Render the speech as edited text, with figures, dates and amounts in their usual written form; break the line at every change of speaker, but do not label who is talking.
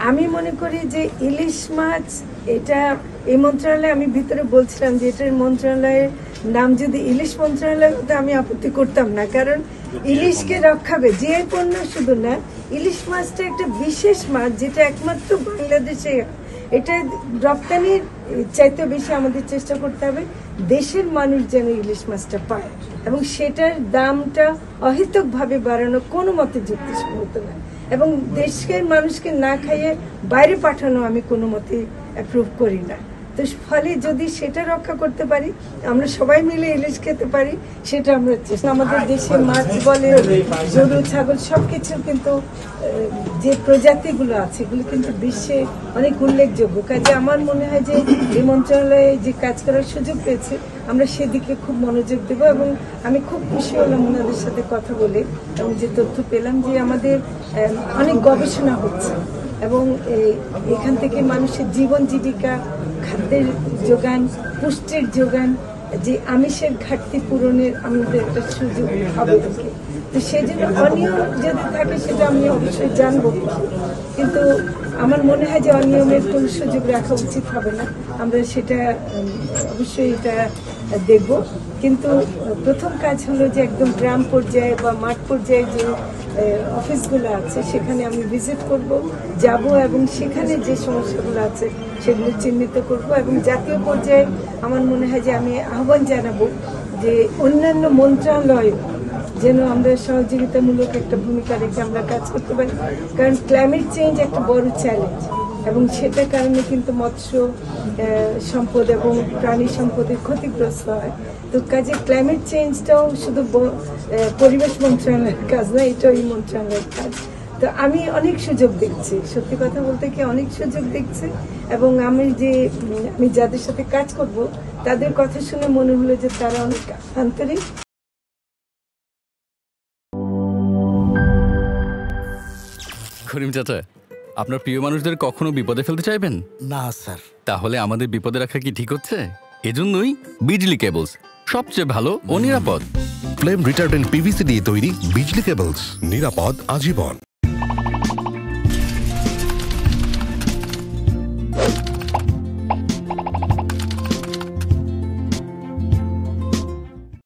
আমি মনে করি যে ইলিশ মাছ এটা এই মন্ত্রণালয়ে আমি ভিতরে বলছিলাম যে এটার মন্ত্রণালয়ের নাম যদি ইলিশ মন্ত্রণালয় হতো আমি আপত্তি করতাম না, কারণ ইলিশকে রক্ষাবে যে পণ্য শুধু না, ইলিশ মাছটা একটা বিশেষ মাছ যেটা একমাত্র বাংলাদেশে, এটা রপ্তানির চাইতে বেশি আমাদের চেষ্টা করতে হবে দেশের মানুষ যেন ইলিশ মাছটা পায়, এবং সেটার দামটা অহেতুকভাবে বাড়ানো কোনো মতে যুক্তিসঙ্গত না, এবং দেশের মানুষকে না খাইয়ে বাইরে পাঠানো আমি কোনো মতে অ্যাপ্রুভ করি না। তো ফলে যদি সেটা রক্ষা করতে পারি, আমরা সবাই মিলে ইলিশ খেতে পারি, সেটা আমরা চেষ্টা। আমাদের দেশে মাছ বলে, গরু ছাগল সবকিছু কিন্তু যে প্রজাতিগুলো আছে এগুলো কিন্তু বিশ্বে অনেক উল্লেখযোগ্য। কাজে আমার মনে হয় যে এই মন্ত্রণালয়ে যে কাজ করার সুযোগ পেয়েছে আমরা সেদিকে খুব মনোযোগ দেব, এবং আমি খুব খুশি হলাম ওনাদের সাথে কথা বলে, এবং যে তথ্য পেলাম যে আমাদের অনেক গবেষণা হচ্ছে এবং এখান থেকে মানুষের জীবন জীবিকা, খাদ্যের যোগান, পুষ্টির যোগান, যে আমিষের ঘাটতি পূরণের আমাদের একটা সুযোগ হবে। তো সেই জন্য অনিয়ম যদি থাকে সেটা আমি অবশ্যই জানবো, কিন্তু আমার মনে হয় যে অনিয়মের কোনো সুযোগ রাখা উচিত হবে না। আমরা সেটা অবশ্যই এটা দেখব, কিন্তু প্রথম কাজ হলো যে একদম গ্রাম পর্যায়ে বা মাঠ পর্যায়ে যে অফিসগুলো আছে সেখানে আমি ভিজিট করব, যাব, এবং সেখানে যে সমস্যাগুলো আছে সেগুলো চিহ্নিত করব, এবং জাতীয় পর্যায়ে আমার মনে হয় যে আমি আহ্বান জানাবো যে অন্যান্য মন্ত্রণালয় যেন আমরা সহযোগিতামূলক একটা ভূমিকা রেখে আমরা কাজ করতে পারি, কারণ ক্লাইমেট চেঞ্জ একটা বড় চ্যালেঞ্জ, এবং সেটার কারণে কিন্তু মৎস্য সম্পদ এবং প্রাণী সম্পদের ক্ষতিগ্রস্ত হয়। তো কাজে ক্লাইমেট চেঞ্জটাও শুধু পরিবেশ মন্ত্রণালয়ের কাজ না, এটাও এই মন্ত্রণালয়ের কাজ। তো আমি অনেক সুযোগ দেখছি, সত্যি কথা বলতে কি অনেক সুযোগ দেখছি, এবং আমি যাদের সাথে কাজ করব তাদের কথা শুনে মনে হলো যে তারা অনেক আন্তরিক।
করিম চাচা, আপনার প্রিয় মানুষদের কখনো বিপদে ফেলতে চাইবেন
না স্যার।
তাহলে আমাদের বিপদে রাখা কি ঠিক হচ্ছে? এজন্যই বিজলি কেবলস সবচেয়ে ভালো ও নিরাপদ।
ফ্লেম রিটার্ডেন্ট পিভিসি দিয়ে তৈরি বিজলি কেবলস, নিরাপদ আজীবন।